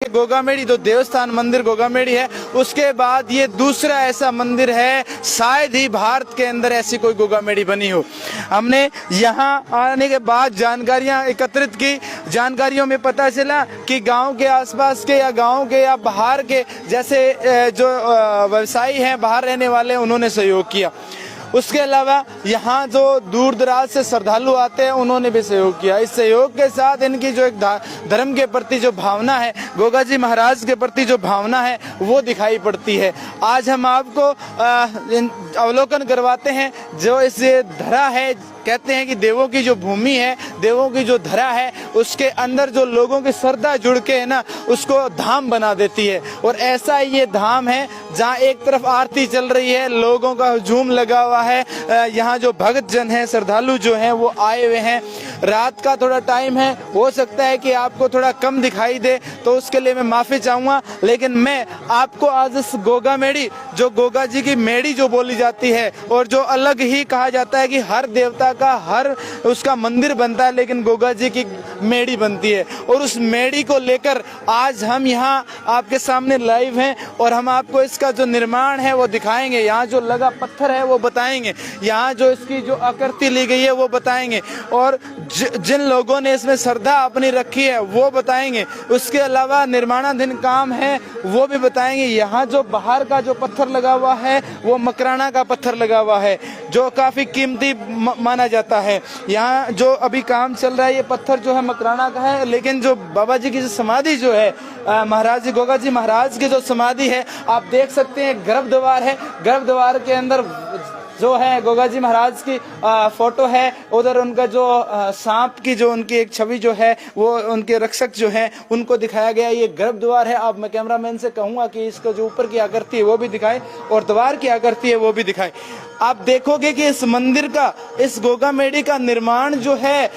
गोगामेड़ी जो देवस्थान मंदिर गोगामेड़ी है, उसके बाद ये दूसरा ऐसा मंदिर है, शायद ही भारत के अंदर ऐसी कोई गोगामेड़ी बनी हो। हमने यहाँ आने के बाद जानकारियाँ एकत्रित की, जानकारियों में पता चला कि गांव के आसपास के या गांव के या बाहर के जैसे जो व्यवसायी हैं, बाहर रहने वाले, उन्होंने सहयोग किया। उसके अलावा यहाँ जो दूर दराज से श्रद्धालु आते हैं, उन्होंने भी सहयोग किया। इस सहयोग के साथ इनकी जो एक धर्म के प्रति जो भावना है, गोगा जी महाराज के प्रति जो भावना है, वो दिखाई पड़ती है। आज हम आपको अवलोकन करवाते हैं जो इस धरा है, कहते हैं कि देवों की जो भूमि है, देवों की जो धरा है, उसके अंदर जो लोगों की श्रद्धा जुड़ के है ना, उसको धाम बना देती है। और ऐसा ये धाम है जहाँ एक तरफ आरती चल रही है, लोगों का हुजूम लगा हुआ है, यहाँ जो भक्त जन है, श्रद्धालु जो हैं, वो आए हुए हैं। रात का थोड़ा टाइम है, हो सकता है कि आपको थोड़ा कम दिखाई दे, तो उसके लिए मैं माफी चाहूँगा। लेकिन मैं आपको आज इस गोगामेड़ी, जो गोगा जी की मेड़ी जो बोली जाती है, और जो अलग ही कहा जाता है कि हर देवता का हर उसका मंदिर बनता है, लेकिन गोगा जी की मेड़ी बनती है। और उस मेड़ी को लेकर आज हम यहाँ आपके सामने लाइव हैं, और हम आपको इसका जो निर्माण है वो दिखाएंगे। यहाँ जो लगा पत्थर है वो बताएंगे, यहाँ जो इसकी जो आकृति ली गई है वो बताएंगे, और जिन लोगों ने इसमें श्रद्धा अपनी रखी है वो बताएंगे। उसके अलावा निर्माणाधीन काम है वो भी बताएंगे। यहाँ जो बाहर का जो पत्थर लगा हुआ है वो मकराना का पत्थर लगा हुआ है, जो काफी कीमती माना जाता है। यहाँ जो अभी काम चल रहा है, ये पत्थर जो है मकराना का है, लेकिन जो बाबा जी की जो समाधि जो है, महाराज जी गोगा जी महाराज की जो समाधि है, आप देख सकते हैं गर्भद्वार है। गर्भद्वार के अंदर जो है गोगा जी महाराज की फोटो है, उधर उनका जो सांप की जो उनकी एक छवि जो है, वो उनके रक्षक जो हैं उनको दिखाया गया। ये गर्भद्वार है। अब मैं कैमरामैन से कहूँगा कि इसको जो ऊपर की आकृति है वो भी दिखाए, और द्वार की आकृति है वो भी दिखाए। आप देखोगे कि इस मंदिर का, इस गोगामेड़ी का निर्माण जो है,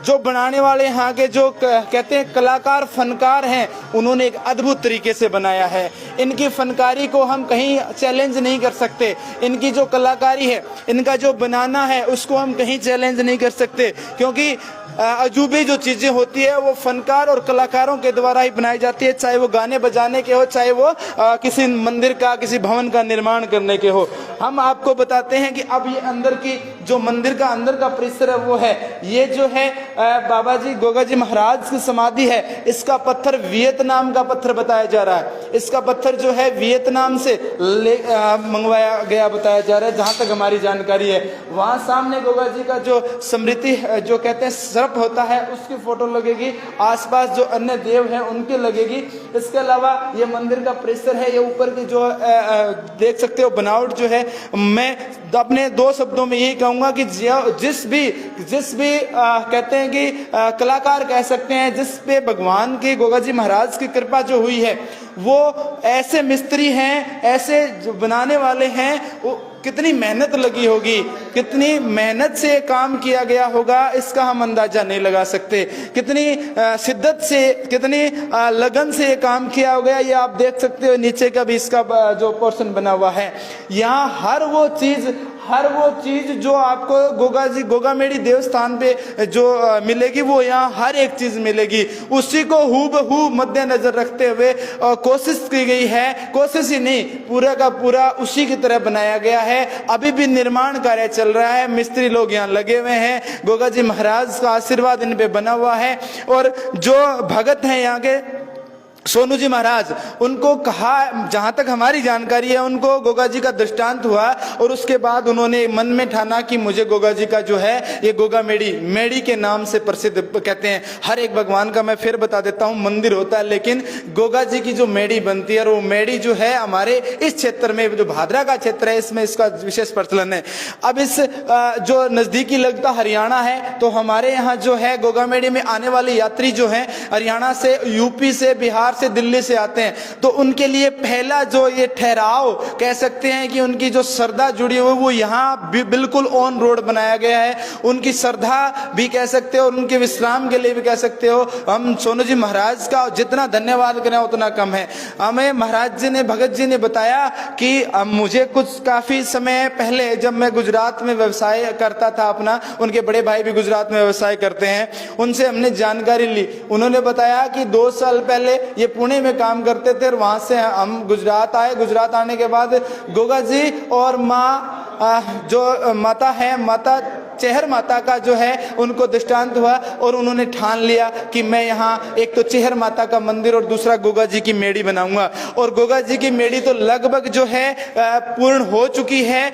जो बनाने वाले यहाँ के जो कहते हैं कलाकार, फनकार हैं, उन्होंने एक अद्भुत तरीके से बनाया है। इनकी फनकारी को हम कहीं चैलेंज नहीं कर सकते। इनकी जो कलाकारी है, इनका जो बनाना है, उसको हम कहीं चैलेंज नहीं कर सकते, क्योंकि अजूबी जो चीजें होती है वो फनकार और कलाकारों के द्वारा ही बनाई जाती है, चाहे वो गाने बजाने के हो, चाहे वो किसी मंदिर का, किसी भवन का निर्माण करने के हो। हम आपको बताते हैं कि अब ये अंदर की जो मंदिर का अंदर का परिसर है वो है, ये जो है बाबा जी गोगा जी महाराज की समाधि है, इसका पत्थर वियतनाम का पत्थर बताया जा रहा है। इसका पत्थर जो है वियतनाम से मंगवाया गया बताया जा रहा है, जहां तक हमारी जानकारी है। वहां सामने गोगा जी का जो स्मृति जो कहते हैं सर्प होता है, उसकी फोटो लगेगी। आसपास जो अन्य देव हैं उनकी लगेगी। इसके अलावा ये मंदिर का परिसर है, ये ऊपर की जो देख सकते हो बनावट जो है, मैं अपने दो शब्दों में यही कहूंगा कि जिस भी कहते हैं कि कलाकार कह सकते हैं, जिस पे भगवान की गोगा जी महाराज की कृपा जो हुई है, वो ऐसे मिस्त्री हैं, ऐसे जो बनाने वाले हैं, वो कितनी मेहनत लगी होगी, कितनी मेहनत से काम किया गया होगा, इसका हम अंदाजा नहीं लगा सकते। कितनी शिद्दत से, कितनी लगन से ये काम किया होगा, ये आप देख सकते हो। नीचे का भी इसका जो पोर्शन बना हुआ है, यहाँ हर वो चीज जो आपको गोगामेड़ी देवस्थान पे जो मिलेगी, वो यहाँ हर एक चीज मिलेगी। उसी को हूबहू मद्देनजर रखते हुए कोशिश की गई है, कोशिश ही नहीं, पूरा का पूरा उसी की तरह बनाया गया है। अभी भी निर्माण कार्य चल रहा है, मिस्त्री लोग यहाँ लगे हुए हैं। गोगा जी महाराज का आशीर्वाद इन पे बना हुआ है। और जो भगत हैं यहाँ के सोनू जी महाराज, उनको कहा, जहां तक हमारी जानकारी है, उनको गोगा जी का दृष्टांत हुआ, और उसके बाद उन्होंने मन में ठाना कि मुझे गोगा जी का जो है ये गोगामेड़ी के नाम से प्रसिद्ध कहते हैं। हर एक भगवान का मैं फिर बता देता हूँ मंदिर होता है, लेकिन गोगा जी की जो मेड़ी बनती है, और वो मेड़ी जो है हमारे इस क्षेत्र में, जो भादरा का क्षेत्र है, इसमें इसका विशेष प्रचलन है। अब इस जो नजदीकी लगता हरियाणा है, तो हमारे यहाँ जो है गोगामेड़ी में आने वाले यात्री जो है हरियाणा से, यूपी से, बिहार से, दिल्ली से आते हैं, तो उनके लिए पहला जो ये ठहराव कह सकते हैं कि उनकी जो श्रद्धा जुड़ी हुई, वो यहाँ बिल्कुल ऑन रोड बनाया गया है। उनकी श्रद्धा भी कह सकते हो, और उनके विश्राम के लिए भी कह सकते हो। हम सोनू जी महाराज का जितना धन्यवाद करें उतना कम है। हमें महाराज जी ने, भगत जी ने बताया कि मुझे कुछ काफी समय पहले, जब मैं गुजरात में व्यवसाय करता था अपना, उनके बड़े भाई भी गुजरात में व्यवसाय करते हैं, उनसे हमने जानकारी ली। उन्होंने बताया कि 2 साल पहले ये पुणे में काम करते थे और वहाँ से हम गुजरात आए। गुजरात आने के बाद गोगा जी और माँ जो माता है, माता चेहर माता का जो है उनको दृष्टांत हुआ और उन्होंने ठान लिया कि मैं यहाँ एक तो चेहर माता का मंदिर और दूसरा गोगा जी की मेड़ी बनाऊंगा। और गोगा जी की मेड़ी तो लगभग जो है पूर्ण हो चुकी है,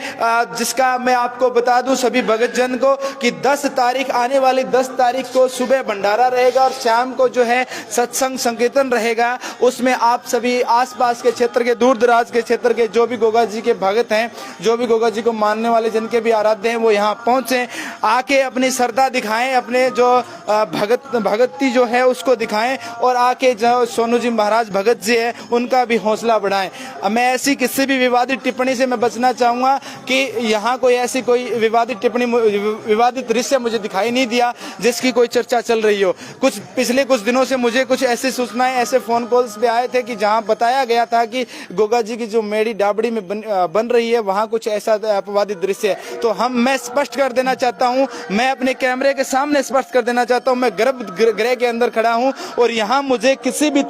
जिसका मैं आपको बता दूं सभी भगत जन को कि 10 तारीख आने वाली 10 तारीख को सुबह भंडारा रहेगा और शाम को जो है सत्संग संकीर्तन रहेगा। उसमें आप सभी आसपास के क्षेत्र के, दूर दराज के क्षेत्र के जो भी गोगा जी के भगत हैं, जो भी गोगा जी को मानने वाले जिनके भी आराध्य हैं, वो यहाँ पहुंचे, आके अपनी श्रद्धा दिखाएं, अपने जो भगती जो है उसको दिखाएं और आके जो सोनू जी महाराज भगत जी है उनका भी हौसला बढ़ाएं। मैं ऐसी किसी भी विवादित टिप्पणी से मैं बचना चाहूंगा कि यहाँ कोई ऐसी कोई विवादित टिप्पणी, विवादित दृश्य मुझे दिखाई नहीं दिया जिसकी कोई चर्चा चल रही हो। पिछले कुछ दिनों से मुझे कुछ ऐसी सूचनाएं, ऐसे फोन कॉल्स पे आए थे कि जहाँ बताया गया था कि गोगा जी की जो मेड़ी डाबड़ी में बन रही है वहाँ कुछ ऐसा अपवादित दृश्य है। तो मैं स्पष्ट कर देना चाहता हूं, मैं अपने कैमरे के सामने स्पष्ट कर देना चाहता हूं, मैं गर्भगृह के अंदर खड़ा हूं और यहां मुझे किसी भी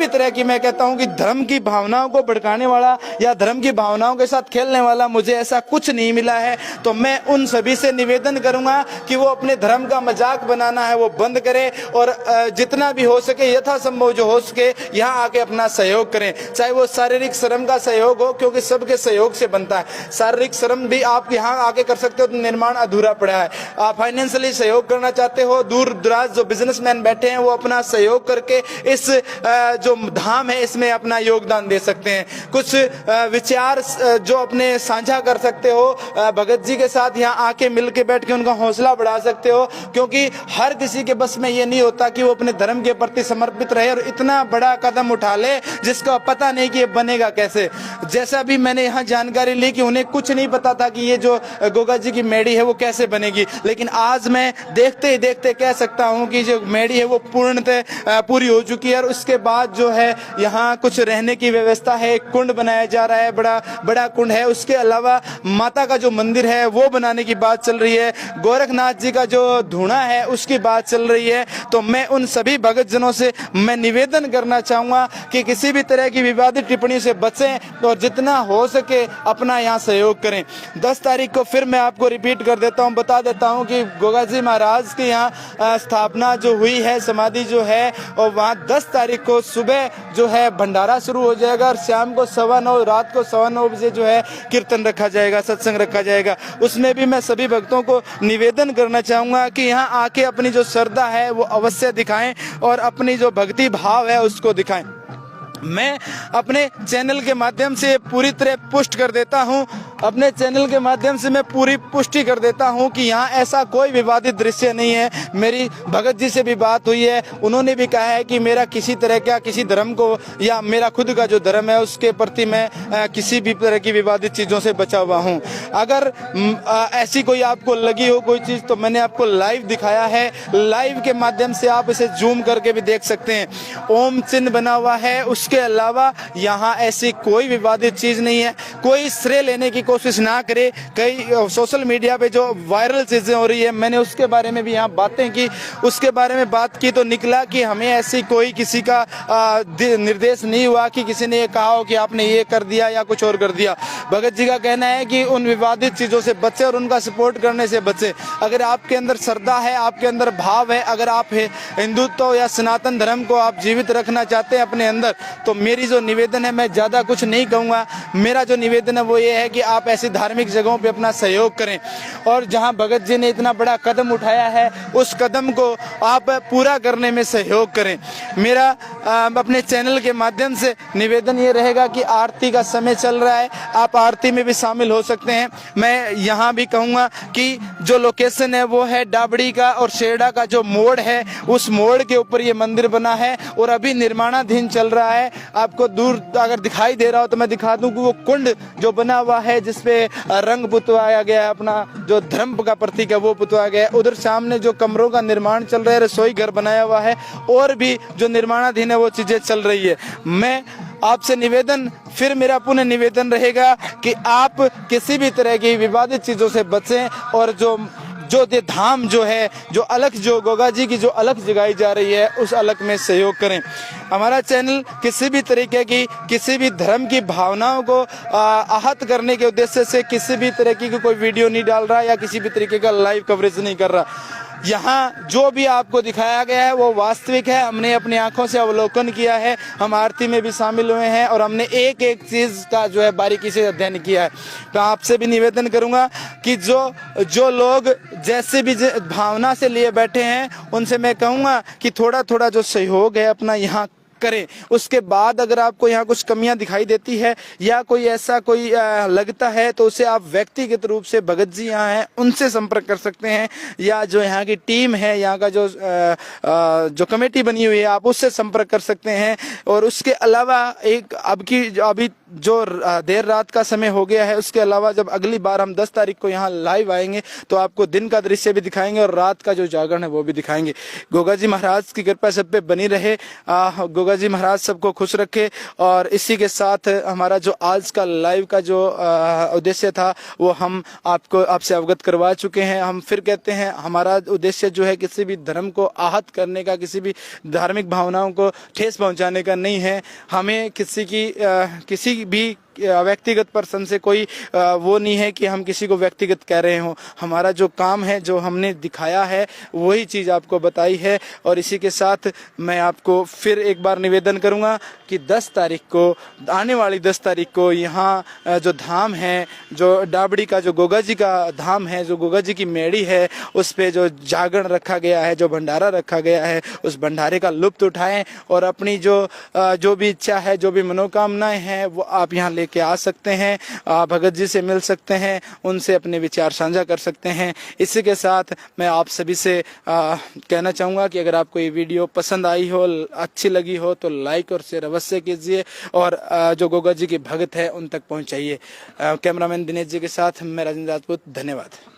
तरह की मैं कहता हूं कि धर्म की भावनाओं को भड़काने वाला या धर्म की भावनाओं के साथ खेलने वाला मुझे ऐसा कुछ नहीं मिला है। तो मैं उन सभी से निवेदन करूंगा कि वो अपने धर्म का मजाक बनाना है वो बंद करें और जितना भी हो सके यथासंभव जो हो सके यहाँ आके अपना सहयोग करें, चाहे वो शारीरिक श्रम का सहयोग हो, क्योंकि सबके सहयोग से बनता है। शारीरिक श्रम भी आप यहाँ आके कर सकते हो, तो निर्माण अधूरा पड़ा है। आप फाइनेंशियली सहयोग करना चाहते हो, दूर दराज जो बिजनेसमैन बैठे हैं वो अपना सहयोग करके इस जो धाम है इसमें अपना योगदान दे सकते हैं। कुछ विचार जो अपने साझा कर सकते हो भगत जी के साथ, यहाँ आके मिल के बैठ के उनका हौसला बढ़ा सकते हो, क्योंकि हर किसी के बस में ये नहीं होता कि वो अपने धर्म के प्रति समर्पित रहे और इतना बड़ा कदम उठा ले जिसका पता नहीं कि ये बनेगा कैसे। जैसा भी मैंने यहाँ जानकारी ली कि उन्हें कुछ नहीं पता था कि ये जो गोगा जी की मेड़ी है वो कैसे बनेगी, लेकिन आज मैं देखते ही देखते कह सकता हूँ कि जो मेड़ी है वो पूर्णतः पूरी हो चुकी है। और उसके बाद जो है यहाँ कुछ रहने की व्यवस्था है, एक कुंड बनाया जा रहा है, बड़ा कुंड है। उसके अलावा माता का जो मंदिर है वो बनाने की बात चल रही है, गोरखनाथ जी का जो धूणा है उसकी बात चल रही है। तो मैं उन सभी भगत जनों से मैं निवेदन करना चाहूंगा कि किसी भी तरह की विवादित टिप्पणी से बचें और जितना हो सके अपना यहाँ सहयोग करें। 10 तारीख को फिर मैं आपको रिपीट कर देता हूँ, बता देता हूँ कि गोगा जी महाराज की यहाँ स्थापना जो हुई है, समाधि जो है, और वहाँ 10 तारीख को सुबह जो है भंडारा शुरू हो जाएगा और शाम को 9:15 रात को 9:15 बजे जो है कीर्तन रखा जाएगा, सत्संग रखा जाएगा। उसमें भी मैं सभी भक्तों को निवेदन करना चाहूँगा कि यहाँ आके अपनी जो श्रद्धा है वो अवश्य दिखाएं और अपनी जो भक्ति भाव है उसको दिखाएं। मैं अपने चैनल के माध्यम से पूरी तरह पुष्ट कर देता हूं, अपने चैनल के माध्यम से मैं पूरी पुष्टि कर देता हूं कि यहाँ ऐसा कोई विवादित दृश्य नहीं है। मेरी भगत जी से भी बात हुई है, उन्होंने भी कहा है कि मेरा किसी तरह का किसी धर्म को या मेरा खुद का जो धर्म है उसके प्रति मैं किसी भी तरह की विवादित चीज़ों से बचा हुआ हूँ। अगर ऐसी कोई आपको लगी हो कोई चीज़ तो मैंने आपको लाइव दिखाया है, लाइव के माध्यम से आप इसे जूम करके भी देख सकते हैं। ओम चिन्ह बना हुआ है, उसके अलावा यहाँ ऐसी कोई विवादित चीज़ नहीं है। कोई श्रेय लेने की कोशिश ना करे। कई सोशल मीडिया पे जो वायरल चीजें हो रही है, मैंने उसके बारे में भी यहाँ बातें की, उसके बारे में बात की तो निकला कि हमें ऐसी कोई किसी का निर्देश नहीं हुआ कि किसी ने ये कहा हो कि आपने ये कर दिया या कुछ और कर दिया। भगत जी का कहना है कि उन विवादित चीजों से बचे और उनका सपोर्ट करने से बचे। अगर आपके अंदर श्रद्धा है, आपके अंदर भाव है, अगर आप हिंदुत्व या सनातन धर्म को आप जीवित रखना चाहते हैं अपने अंदर, तो मेरी जो निवेदन है, मैं ज्यादा कुछ नहीं कहूँगा। मेरा जो निवेदन है वो ये है कि आप ऐसी धार्मिक जगहों पे अपना सहयोग करें और जहां भगत जी ने इतना बड़ा कदम उठाया है उस कदम को आप पूरा करने में सहयोग करें। मेरा अपने चैनल के माध्यम से निवेदन ये रहेगा कि आरती का समय चल रहा है, आप आरती में भी शामिल हो सकते हैं। मैं यहाँ भी कहूँगा कि जो लोकेशन है वो है डाबड़ी का और शेरडा का जो मोड़ है, उस मोड़ के ऊपर ये मंदिर बना है और अभी निर्माणाधीन चल रहा है। आपको दूर अगर दिखाई दे रहा हो तो मैं दिखा दूं कि वो कुंड जो बना हुआ है जिसपे रंग पुतवाया गया है, अपना जो धर्म का प्रतीक है वो पुतवाया गया है। उधर सामने जो कमरों का निर्माण चल रहा है, रसोई घर बनाया हुआ है और भी जो निर्माणाधीन है वो चीजें चल रही है। मैं आपसे निवेदन, फिर मेरा पुनः निवेदन रहेगा कि आप किसी भी तरह की विवादित चीजों से बचें और जो जो ये धाम जो है, जो अलख, जो गोगा जी की जो अलख जगाई जा रही है, उस अलख में सहयोग करें। हमारा चैनल किसी भी तरीके की, किसी भी धर्म की भावनाओं को आहत करने के उद्देश्य से किसी भी तरीके की कोई वीडियो नहीं डाल रहा या किसी भी तरीके का लाइव कवरेज नहीं कर रहा। यहाँ जो भी आपको दिखाया गया है वो वास्तविक है, हमने अपनी आंखों से अवलोकन किया है, हम आरती में भी शामिल हुए हैं और हमने एक एक चीज़ का जो है बारीकी से अध्ययन किया है। तो आपसे भी निवेदन करूंगा कि जो लोग जैसे भी भावना से लिए बैठे हैं, उनसे मैं कहूँगा कि थोड़ा थोड़ा जो सहयोग है अपना यहाँ करें। उसके बाद अगर आपको यहाँ कुछ कमियां दिखाई देती है या कोई ऐसा कोई लगता है तो उसे आप व्यक्तिगत रूप से भगत जी यहाँ हैं उनसे संपर्क कर सकते हैं, या जो यहाँ की टीम है, यहाँ का जो कमेटी बनी हुई है, आप उससे संपर्क कर सकते हैं। और उसके अलावा एक अभी जो देर रात का समय हो गया है, उसके अलावा जब अगली बार हम 10 तारीख को यहाँ लाइव आएंगे तो आपको दिन का दृश्य भी दिखाएंगे और रात का जो जागरण है वो भी दिखाएंगे। गोगा जी महाराज की कृपा सब पे बनी रहे, गोगा जी महाराज सबको खुश रखे। और इसी के साथ हमारा जो आज का लाइव का जो उद्देश्य था वो हम आपसे अवगत करवा चुके हैं। हम फिर कहते हैं, हमारा उद्देश्य जो है किसी भी धर्म को आहत करने का, किसी भी धार्मिक भावनाओं को ठेस पहुंचाने का नहीं है। हमें किसी भी व्यक्तिगत पर्सन से कोई वो नहीं है कि हम किसी को व्यक्तिगत कह रहे हो। हमारा जो काम है, जो हमने दिखाया है, वही चीज़ आपको बताई है। और इसी के साथ मैं आपको फिर एक बार निवेदन करूंगा कि 10 तारीख को, आने वाली 10 तारीख को यहाँ जो धाम है, जो डाबड़ी का जो गोगा जी का धाम है, जो गोगा जी की मेड़ी है, उस पे जो जागरण रखा गया है, जो भंडारा रखा गया है, उस भंडारे का लुत्फ उठाएं और अपनी जो भी इच्छा है, जो भी मनोकामनाएं हैं, वो आप यहाँ के आ सकते हैं, भगत जी से मिल सकते हैं, उनसे अपने विचार साझा कर सकते हैं। इसी के साथ मैं आप सभी से कहना चाहूँगा कि अगर आपको ये वीडियो पसंद आई हो, अच्छी लगी हो, तो लाइक और शेयर अवश्य कीजिए और जो गोगा जी के भगत है उन तक पहुँचाइए। कैमरामैन दिनेश जी के साथ मैं राजेंद्र राजपूत, धन्यवाद।